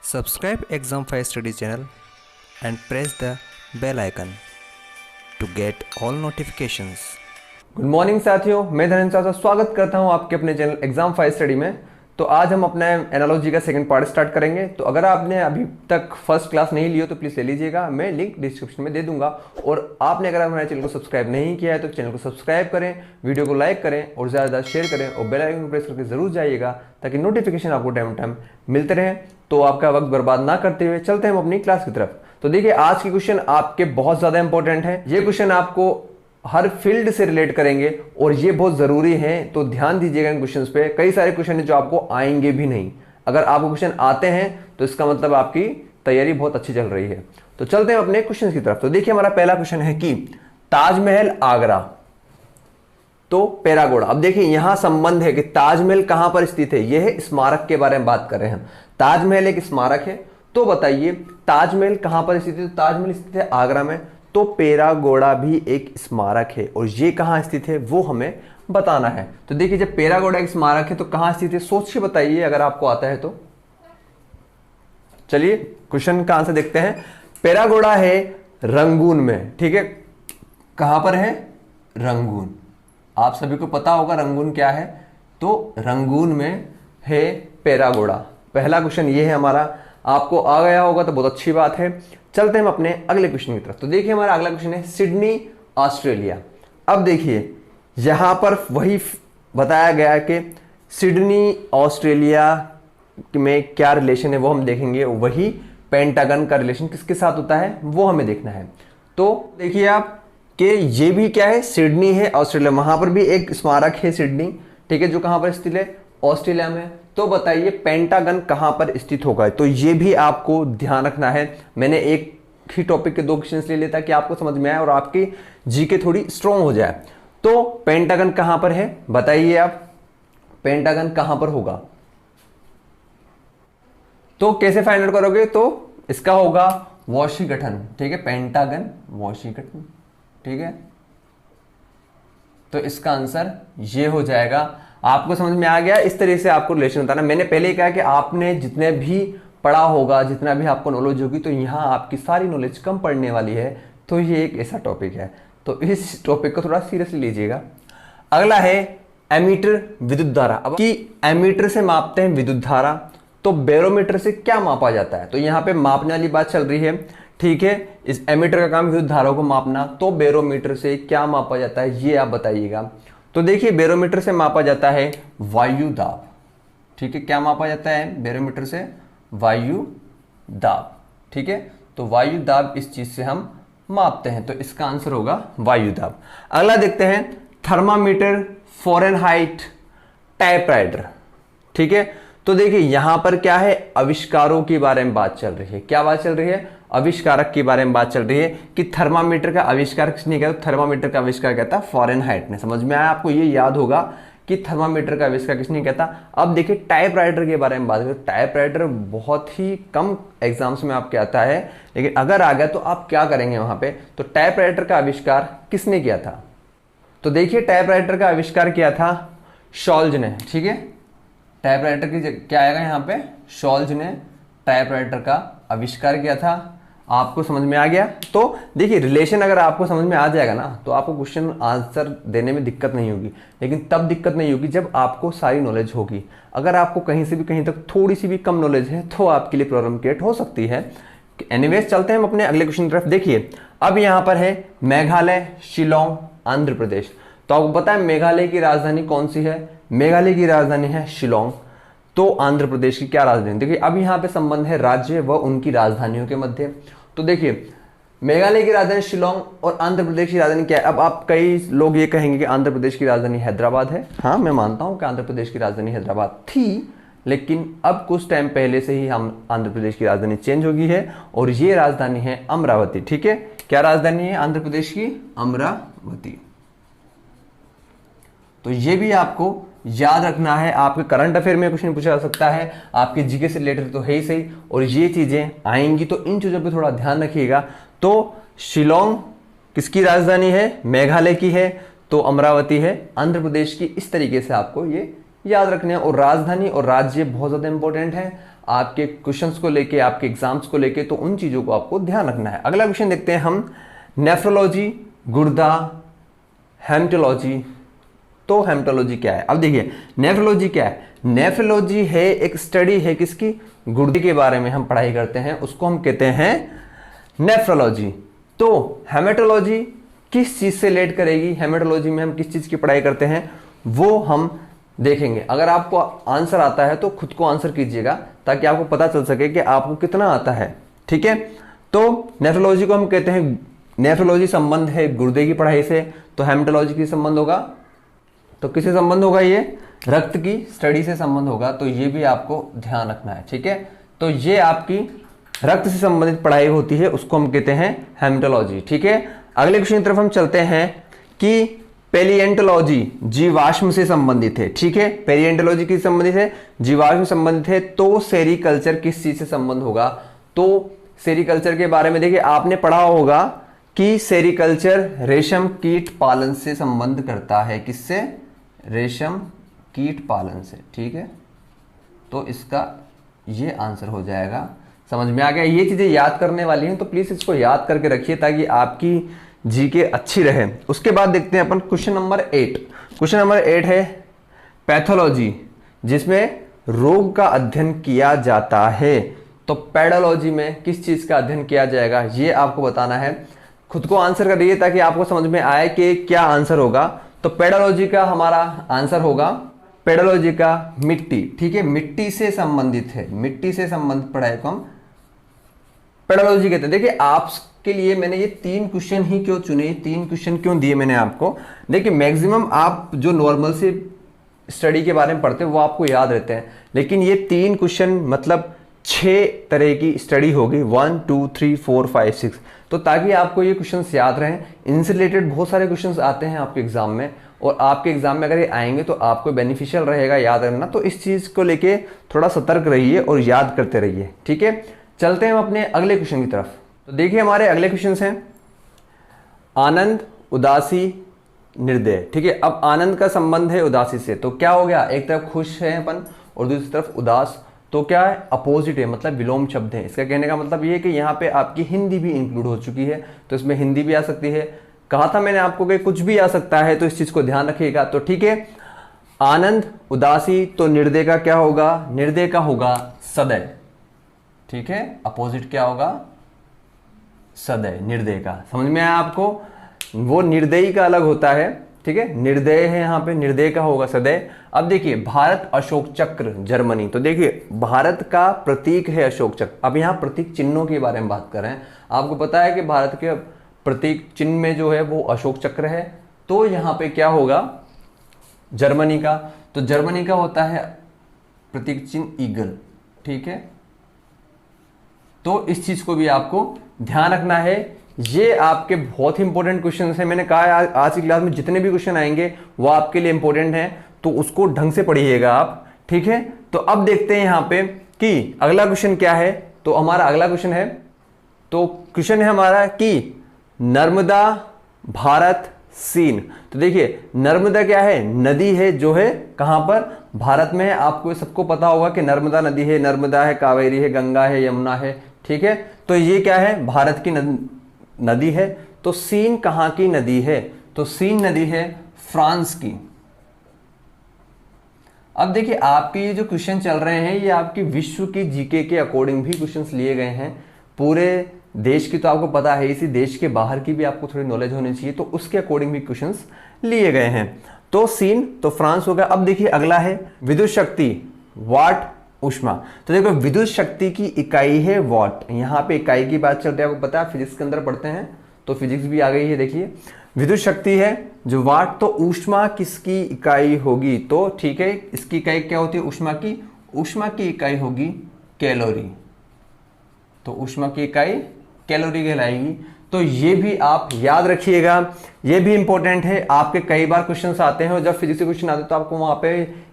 Subscribe Exam 5 Study channel and press the bell icon to get all notifications. Good morning साथियों, मैं धनंजय साहब स्वागत करता हूं आपके अपने चैनल एग्जाम 5 स्टडी में। तो आज हम अपना एनालॉजी का सेकंड पार्ट स्टार्ट करेंगे। तो अगर आपने अभी तक फर्स्ट क्लास नहीं ली हो तो प्लीज़ ले लीजिएगा, मैं लिंक डिस्क्रिप्शन में दे दूंगा। और आपने अगर हमारे चैनल को सब्सक्राइब नहीं किया है तो चैनल को सब्सक्राइब करें, वीडियो को लाइक करें और ज़्यादा शेयर करें और बेल आइकन को प्रेस करके जरूर जाइएगा ताकि नोटिफिकेशन आपको टाइम टाइम मिलते रहे। तो आपका वक्त बर्बाद ना करते हुए चलते हैं हम अपनी क्लास की तरफ। तो देखिए, आज की क्वेश्चन आपके बहुत ज़्यादा इंपॉर्टेंट है। ये क्वेश्चन आपको हर फील्ड से रिलेट करेंगे और ये बहुत जरूरी है, तो ध्यान दीजिएगा इन क्वेश्चंस पे। कई सारे क्वेश्चन है जो आपको आएंगे भी नहीं। अगर आपको क्वेश्चन आते हैं तो इसका मतलब आपकी तैयारी बहुत अच्छी चल रही है। तो चलते हैं अपने क्वेश्चन की तरफ। तो देखिए, हमारा पहला क्वेश्चन है कि ताजमहल आगरा तो पेरागोड़ा। अब देखिए, यहां संबंध है कि ताजमहल कहां पर स्थित है। यह है स्मारक के बारे में बात कर रहे हैं हम। ताजमहल एक स्मारक है, तो बताइए ताजमहल कहां पर स्थित है। तो ताजमहल स्थित है आगरा में। तो पेरागोड़ा भी एक स्मारक है और ये कहां स्थित है वो हमें बताना है। तो देखिए, जब पेरागोड़ा एक स्मारक है तो कहां स्थित है, सोच के बताइए अगर आपको आता है तो। चलिए क्वेश्चन का आंसर देखते हैं। पेरागोड़ा है रंगून में, ठीक है। कहां पर है? रंगून। आप सभी को पता होगा रंगून क्या है, तो रंगून में है पेरागोड़ा। पहला क्वेश्चन ये है हमारा, आपको आ गया होगा तो बहुत अच्छी बात है। चलते हैं हम अपने अगले क्वेश्चन की तरफ। तो देखिए, हमारा अगला क्वेश्चन है सिडनी ऑस्ट्रेलिया। अब देखिए, यहां पर वही बताया गया कि सिडनी ऑस्ट्रेलिया में क्या रिलेशन है वो हम देखेंगे। वही पेंटागन का रिलेशन किसके साथ होता है वो हमें देखना है। तो देखिए आप कि ये भी क्या है, सिडनी है ऑस्ट्रेलिया, वहां पर भी एक स्मारक है सिडनी, ठीक है, जो कहां पर स्थित है, ऑस्ट्रेलिया में। तो बताइए पेंटागन कहां पर स्थित होगा। तो ये भी आपको ध्यान रखना है। मैंने एक ही टॉपिक के दो क्वेश्चंस ले लिया ताकि आपको समझ में आए और आपकी जीके थोड़ी स्ट्रांग हो जाए। तो पेंटागन कहां पर है बताइए आप, पेंटागन कहां पर होगा। तो कैसे फाइंड आउट करोगे, तो इसका होगा वॉशिंगटन, ठीक है, पेंटागन वॉशिंगटन, ठीक है। तो इसका आंसर ये हो जाएगा। आपको समझ में आ गया। इस तरह से आपको रिलेशन बताना। मैंने पहले ही कहा कि आपने जितने भी पढ़ा होगा, जितना भी आपको नॉलेज होगी, तो यहाँ आपकी सारी नॉलेज कम पड़ने वाली है। तो ये एक ऐसा टॉपिक है, तो इस टॉपिक को थोड़ा सीरियसली लीजिएगा। अगला है एमीटर विद्युत धारा। अब कि एमीटर से मापते हैं विद्युत धारा, तो बैरोमीटर से क्या मापा जाता है। तो यहाँ पे मापने वाली बात चल रही है, ठीक है। इस एमीटर का काम विद्युत धारा को मापना, तो बैरोमीटर से क्या मापा जाता है ये आप बताइएगा। तो देखिए, बैरोमीटर से मापा जाता है वायु दाब, ठीक है। क्या मापा जाता है बैरोमीटर से? वायु दाब, ठीक है। तो वायु दाब इस चीज से हम मापते हैं, तो इसका आंसर होगा वायु दाब। अगला देखते हैं थर्मामीटर, फ़ारेनहाइट, टाइपराइटर, ठीक है। तो देखिए, यहां पर क्या है, आविष्कारों के बारे में बात चल रही है। क्या बात चल रही है? आविष्कारक के बारे में बात चल रही है कि थर्मामीटर का आविष्कार किसने किया। तो थर्मामीटर का आविष्कार किया था फ़ारेनहाइट ने। समझ में आया आपको? ये याद होगा कि थर्मामीटर का आविष्कार किसने किया था। अब देखिए, टाइपराइटर के बारे में बात करें। टाइपराइटर बहुत ही कम एग्जाम्स में आपके आता है, लेकिन अगर आ गया तो आप क्या करेंगे वहां पे। तो टाइपराइटर का आविष्कार किसने किया था। तो देखिए, टाइपराइटर का आविष्कार किया था शॉल्ज ने, ठीक है। टाइपराइटर की क्या आएगा यहाँ पे, शॉल्ज ने टाइपराइटर का आविष्कार किया था। आपको समझ में आ गया। तो देखिए, रिलेशन अगर आपको समझ में आ जाएगा ना, तो आपको क्वेश्चन आंसर देने में दिक्कत नहीं होगी। लेकिन तब दिक्कत नहीं होगी जब आपको सारी नॉलेज होगी। अगर आपको कहीं से भी कहीं तक थोड़ी सी भी कम नॉलेज है तो आपके लिए प्रॉब्लम क्रिएट हो सकती है। एनीवेज, चलते हैं हम अपने अगले क्वेश्चन की तरफ। देखिए, अब यहाँ पर है मेघालय, शिलोंग, आंध्र प्रदेश। तो आपको पता है मेघालय की राजधानी कौन सी है। मेघालय की राजधानी है शिलोंग। तो आंध्र प्रदेश की क्या राजधानी। देखिए, अब यहाँ पे संबंध है राज्य व उनकी राजधानियों के मध्य। तो देखिए, मेघालय की राजधानी शिलोंग और आंध्र प्रदेश की राजधानी क्या है। अब आप कई लोग ये कहेंगे कि आंध्र प्रदेश की राजधानी हैदराबाद है। हाँ, मैं मानता हूं कि आंध्र प्रदेश की राजधानी हैदराबाद थी, लेकिन अब कुछ टाइम पहले से ही हम आंध्र प्रदेश की राजधानी चेंज हो गई है और ये राजधानी है अमरावती, ठीक है। क्या राजधानी है आंध्र प्रदेश की? अमरावती। तो ये भी आपको याद रखना है। आपके करंट अफेयर में क्वेश्चन पूछा जा सकता है, आपके जीके से रिलेटेड तो है ही सही, और ये चीजें आएंगी तो इन चीजों पे थोड़ा ध्यान रखिएगा। तो शिलोंग किसकी राजधानी है? मेघालय की है। तो अमरावती है आंध्र प्रदेश की। इस तरीके से आपको ये याद रखने हैं। और राजधानी और राज्य बहुत ज्यादा इंपॉर्टेंट है। आपके क्वेश्चंस को लेके, आपके एग्जाम्स को लेके, तो उन चीज़ों को आपको ध्यान रखना है। अगला क्वेश्चन देखते हैं हम, नेफ्रोलॉजी, गुर्दा, हेमेटोलॉजी। तो हेमेटोलॉजी क्या है? अब देखिए नेफ्रोलॉजी क्या है। नेफ्रोलॉजी है एक स्टडी है किसकी? गुर्दे के बारे में हम पढ़ाई करते हैं, उसको हम कहते हैं नेफ्रोलॉजी। तो हेमेटोलॉजी किस चीज से रिलेट करेगी? हेमेटोलॉजी में हम किस चीज की पढ़ाई करते हैं वो हम देखेंगे। अगर आपको आंसर आता है तो खुद को आंसर कीजिएगा ताकि आपको पता चल सके कि आपको कितना आता है, ठीक है। तो नेफ्रोलॉजी को हम कहते हैं, नेफ्रोलॉजी संबंध है गुर्दे की पढ़ाई से, तो हेमेटोलॉजी की संबंध होगा, तो किससे संबंध होगा? ये रक्त की स्टडी से संबंध होगा। तो ये भी आपको ध्यान रखना है, ठीक है। तो ये आपकी रक्त से संबंधित पढ़ाई होती है, उसको हम कहते हैं हेमेटोलॉजी, ठीक है। अगले क्वेश्चन की तरफ हम चलते हैं कि पेलिएंटोलॉजी जीवाश्म से संबंधित है, ठीक है। पेलिएंटोलॉजी किस संबंधित है? जीवाश्म से संबंधित है। तो सेरीकल्चर किस चीज से संबंध होगा? तो सेरीकल्चर के बारे में देखिए, आपने पढ़ा होगा कि सेरीकल्चर रेशम कीट पालन से संबंध करता है। किससे? रेशम कीट पालन से, ठीक है। तो इसका ये आंसर हो जाएगा। समझ में आ गया? ये चीजें याद करने वाली हैं, तो प्लीज इसको याद करके रखिए ताकि आपकी जीके अच्छी रहे। उसके बाद देखते हैं अपन क्वेश्चन नंबर 8। क्वेश्चन नंबर 8 है पैथोलॉजी, जिसमें रोग का अध्ययन किया जाता है। तो पैडोलॉजी में किस चीज का अध्ययन किया जाएगा ये आपको बताना है। खुद को आंसर करिए ताकि आपको समझ में आए कि क्या आंसर होगा। तो पैडोलॉजी का हमारा आंसर होगा, पैडोलॉजी का मिट्टी, ठीक है। मिट्टी से संबंधित है, मिट्टी से संबंधित पढ़ाई को हम पैडोलॉजी कहते हैं। देखिए आपके लिए मैंने ये 3 क्वेश्चन ही क्यों चुने, 3 क्वेश्चन क्यों दिए मैंने आपको? देखिए मैक्सिमम आप जो नॉर्मल से स्टडी के बारे में पढ़ते हैं वो आपको याद रहते हैं, लेकिन ये 3 क्वेश्चन मतलब 6 तरह की स्टडी होगी, 1 2 3 4 5 6। तो ताकि आपको ये क्वेश्चंस याद रहें, इनसे रिलेटेड बहुत सारे क्वेश्चंस आते हैं आपके एग्जाम में, और आपके एग्जाम में अगर ये आएंगे तो आपको बेनिफिशियल रहेगा याद रखना। तो इस चीज को लेके थोड़ा सतर्क रहिए और याद करते रहिए, ठीक है। चलते हैं हम अपने अगले क्वेश्चन की तरफ। तो देखिए हमारे अगले क्वेश्चन हैं आनंद, उदासी, निर्दय, ठीक है। अब आनंद का संबंध है उदासी से, तो क्या हो गया? एक तरफ खुश है अपन और दूसरी तरफ उदास, तो क्या है? अपोजिट है, मतलब विलोम शब्द है। इसका कहने का मतलब ये है कि यहाँ पे आपकी हिंदी भी इंक्लूड हो चुकी है, तो इसमें हिंदी भी आ सकती है। कहा था मैंने आपको कि कुछ भी आ सकता है, तो इस चीज को ध्यान रखिएगा। तो ठीक है, आनंद, उदासी, तो निर्दय का क्या होगा? निर्दय का होगा सदय, ठीक है। अपोजिट क्या होगा? सदय, निर्दय का। समझ में आया आपको? वो निर्दयी का अलग होता है, ठीक है। निर्दय है यहाँ पे, निर्दय का होगा सदय। अब देखिए भारत अशोक चक्र जर्मनी, तो देखिए भारत का प्रतीक है अशोक चक्र। अब यहाँ प्रतीक चिन्हों के बारे में बात कर रहे हैं। आपको पता है कि भारत के प्रतीक चिन्ह में जो है वो अशोक चक्र है, तो यहाँ पे क्या होगा? जर्मनी का, तो जर्मनी का होता है प्रतीक चिन्ह ईगल, ठीक है। तो इस चीज को भी आपको ध्यान रखना है। ये आपके बहुत ही इंपॉर्टेंट क्वेश्चन है। मैंने कहा आज की क्लास में जितने भी क्वेश्चन आएंगे वो आपके लिए इंपॉर्टेंट हैं, तो उसको ढंग से पढ़िएगा आप, ठीक है। तो अब देखते हैं यहाँ पे कि अगला क्वेश्चन क्या है। तो हमारा अगला क्वेश्चन है, तो क्वेश्चन है हमारा कि नर्मदा, भारत, सीन। तो देखिए नर्मदा क्या है? नदी है, जो है कहां पर? भारत में है। आपको सबको पता होगा कि नर्मदा नदी है, नर्मदा है, कावेरी है, गंगा है, यमुना है, ठीक है। तो ये क्या है? भारत की नदी है। तो सीन कहां की नदी है? तो सीन नदी है फ्रांस की। अब देखिए आपके ये जो क्वेश्चन चल रहे हैं ये आपकी विश्व की जीके के अकॉर्डिंग भी क्वेश्चंस लिए गए हैं। पूरे देश की तो आपको पता है, इसी देश के बाहर की भी आपको थोड़ी नॉलेज होनी चाहिए, तो उसके अकॉर्डिंग भी क्वेश्चंस लिए गए हैं। तो सीन, तो फ्रांस हो गया। अब देखिए अगला है विद्युत शक्ति, वाट, ऊष्मा। तो देखो विद्युत शक्ति की इकाई है वाट। यहाँ पे इकाई की बात चल रही है, आपको पता है फिजिक्स के अंदर पढ़ते हैं तो फिजिक्स भी आ गई है। देखिए विद्युत शक्ति है जो वाट, तो ऊष्मा किसकी इकाई होगी? तो ठीक है, इसकी इकाई क्या होती है? ऊष्मा की। ऊष्मा की इकाई होगी कैलोरी, तो ऊष्मा की इकाई कैलोरी कहलाएगी। तो ये भी आप याद रखिएगा, ये भी इंपॉर्टेंट है। आपके कई बार क्वेश्चंस आते हैं और जब फिजिक्स के क्वेश्चन आते हैं तो आपको वहां पे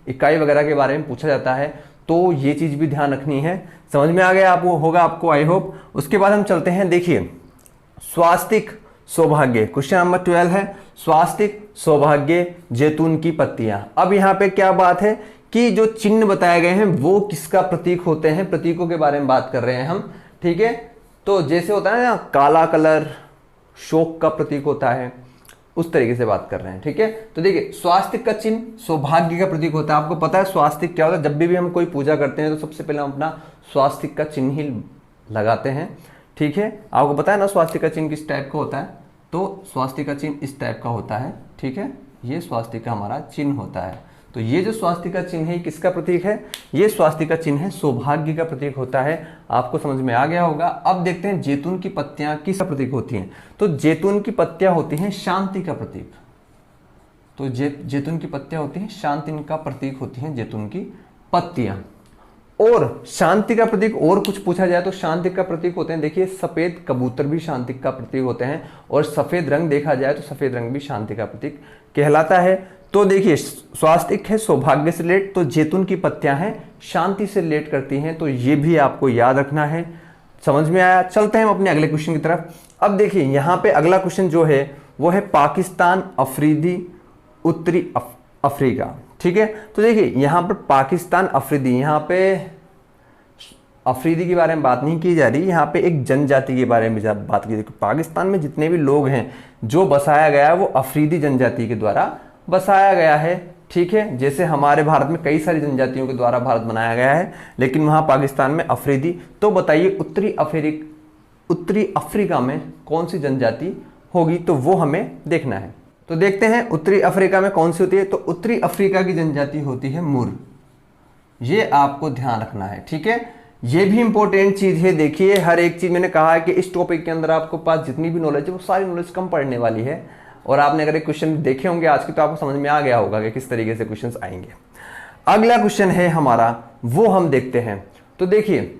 इकाई वगैरह के बारे में पूछा जाता है, तो ये चीज भी ध्यान रखनी है। समझ में आ गया आपको, होगा आपको, आई होप। उसके बाद हम चलते हैं, देखिए स्वास्तिक, सौभाग्य। क्वेश्चन नंबर 12 है स्वास्तिक, सौभाग्य, जैतून की पत्तियां। अब यहाँ पे क्या बात है कि जो चिन्ह बताए गए हैं वो किसका प्रतीक होते हैं, प्रतीकों के बारे में बात कर रहे हैं हम, ठीक है। तो जैसे होता है ना काला कलर शोक का प्रतीक होता है, उस तरीके से बात कर रहे हैं, ठीक है। तो देखिए स्वास्तिक का चिन्ह सौभाग्य का प्रतीक होता है। आपको पता है स्वास्तिक क्या होता है, जब भी हम कोई पूजा करते हैं तो सबसे पहले हम अपना स्वास्तिक का चिन्ह ही लगाते हैं, ठीक है। आपको पता है ना स्वास्तिक का चिन्ह किस टाइप का होता है, तो स्वास्तिक का चिन्ह इस टाइप का होता है, ठीक है। ये स्वास्तिक का हमारा चिन्ह होता है। तो ये जो स्वास्तिक का चिन्ह है किसका प्रतीक है, ये स्वास्तिक का चिन्ह है सौभाग्य का प्रतीक होता है। आपको समझ में आ गया होगा। अब देखते हैं जैतून की पत्तियां किसका प्रतीक होती हैं। तो जैतून की पत्तियां होती हैं शांति का प्रतीक। तो जैतून की पत्तियां होती हैं शांति का प्रतीक होती हैं जैतून की पत्तियां। और शांति का प्रतीक और कुछ पूछा जाए तो शांति का प्रतीक होते हैं, देखिए सफेद कबूतर भी शांति का प्रतीक होते हैं, और सफेद रंग देखा जाए तो सफेद रंग भी शांति का प्रतीक कहलाता है। तो देखिए स्वास्तिक है सौभाग्य से रिलेट, तो जैतून की पत्तियां हैं शांति से रिलेट करती हैं, तो ये भी आपको याद रखना है। समझ में आया। चलते हैं हम अपने अगले क्वेश्चन की तरफ। अब देखिए यहाँ पे अगला क्वेश्चन जो है वो है पाकिस्तान, अफरीदी, उत्तरी अफ्रीका, ठीक है। तो देखिए यहाँ पर पाकिस्तान, अफरीदी, यहाँ पे अफरीदी के बारे में बात नहीं की जा रही, यहाँ पे एक जनजाति के बारे में बात की। पाकिस्तान में जितने भी लोग हैं जो बसाया गया है वो अफरीदी जनजाति के द्वारा बसाया गया है, ठीक है। जैसे हमारे भारत में कई सारी जनजातियों के द्वारा भारत बनाया गया है, लेकिन वहां पाकिस्तान में अफरीदी। तो बताइए उत्तरी अफ्रीका में कौन सी जनजाति होगी, तो वो हमें देखना है। तो देखते हैं उत्तरी अफ्रीका में कौन सी होती है। तो उत्तरी अफ्रीका की जनजाति होती है मुर। ये आपको ध्यान रखना है, ठीक है। ये भी इंपॉर्टेंट चीज है। देखिए हर एक चीज मैंने कहा है कि इस टॉपिक के अंदर आपको पास जितनी भी नॉलेज है वो सारी नॉलेज कम पढ़ने वाली है, और आपने अगर एक क्वेश्चन देखे होंगे आज की तो आपको समझ में आ गया होगा कि किस तरीके से क्वेश्चंस आएंगे। अगला क्वेश्चन है हमारा, वो हम देखते हैं। तो देखिए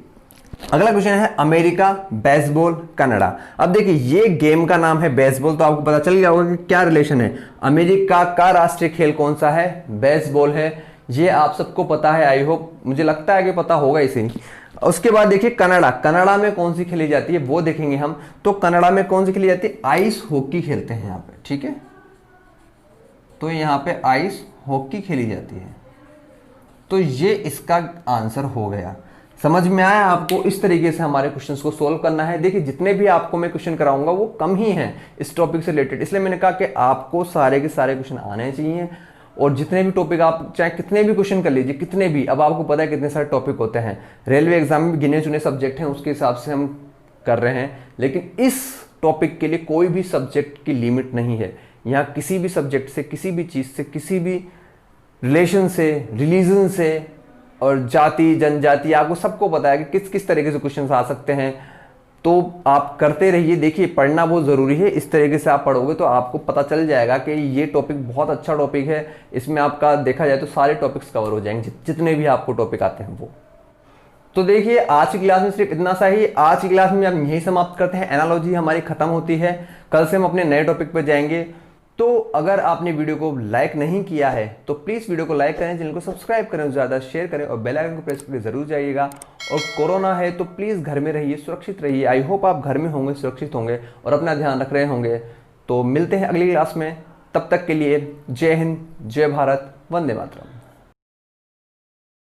अगला क्वेश्चन है अमेरिका, बेसबॉल, कनाडा। अब देखिए ये गेम का नाम है बेसबॉल, तो आपको पता चल गया होगा कि क्या रिलेशन है। अमेरिका का राष्ट्रीय खेल कौन सा है, बेसबॉल है। ये आप सबको पता है, आई होप, मुझे लगता है कि पता होगा इसे। उसके बाद देखिए कनाडा, कनाडा में कौन सी खेली जाती है वो देखेंगे हम। तो कनाडा में कौन सी खेली जाती है, आइस हॉकी खेलते हैं यहाँ पे, ठीक है। तो यहाँ पे आइस हॉकी खेली जाती है, तो ये इसका आंसर हो गया। समझ में आया आपको। इस तरीके से हमारे क्वेश्चंस को सोल्व करना है। देखिए जितने भी आपको मैं क्वेश्चन कराऊंगा वो कम ही हैं इस टॉपिक से रिलेटेड, इसलिए मैंने कहा कि आपको सारे के सारे क्वेश्चन आने चाहिए। और जितने भी टॉपिक आप चाहे कितने भी क्वेश्चन कर लीजिए, कितने भी, अब आपको पता है कितने सारे टॉपिक होते हैं, रेलवे एग्जाम में गिने चुने सब्जेक्ट हैं उसके हिसाब से हम कर रहे हैं, लेकिन इस टॉपिक के लिए कोई भी सब्जेक्ट की लिमिट नहीं है। यहाँ किसी भी सब्जेक्ट से, किसी भी चीज़ से, किसी भी रिलेशन से, रिलीजन से, और जाति जनजाति, आपको सबको पता है कि किस किस तरीके से क्वेश्चन आ सकते हैं। तो आप करते रहिए। देखिए पढ़ना बहुत ज़रूरी है। इस तरीके से आप पढ़ोगे तो आपको पता चल जाएगा कि ये टॉपिक बहुत अच्छा टॉपिक है। इसमें आपका देखा जाए तो सारे टॉपिक्स कवर हो जाएंगे, जितने भी आपको टॉपिक आते हैं वो। तो देखिए आज की क्लास में सिर्फ इतना सा ही। आज की क्लास में हम यही समाप्त करते हैं। एनालॉजी हमारी खत्म होती है। कल से हम अपने नए टॉपिक पर जाएंगे। तो अगर आपने वीडियो को लाइक नहीं किया है तो प्लीज़ वीडियो को लाइक करें, चैनल को सब्सक्राइब करें, ज़्यादा शेयर करें और बेल आइकन को प्रेस करके ज़रूर जाइएगा। और कोरोना है तो प्लीज़ घर में रहिए, सुरक्षित रहिए। आई होप आप घर में होंगे, सुरक्षित होंगे और अपना ध्यान रख रहे होंगे। तो मिलते हैं अगली क्लास में। तब तक के लिए जय हिंद, जय भारत, वंदे मातरम।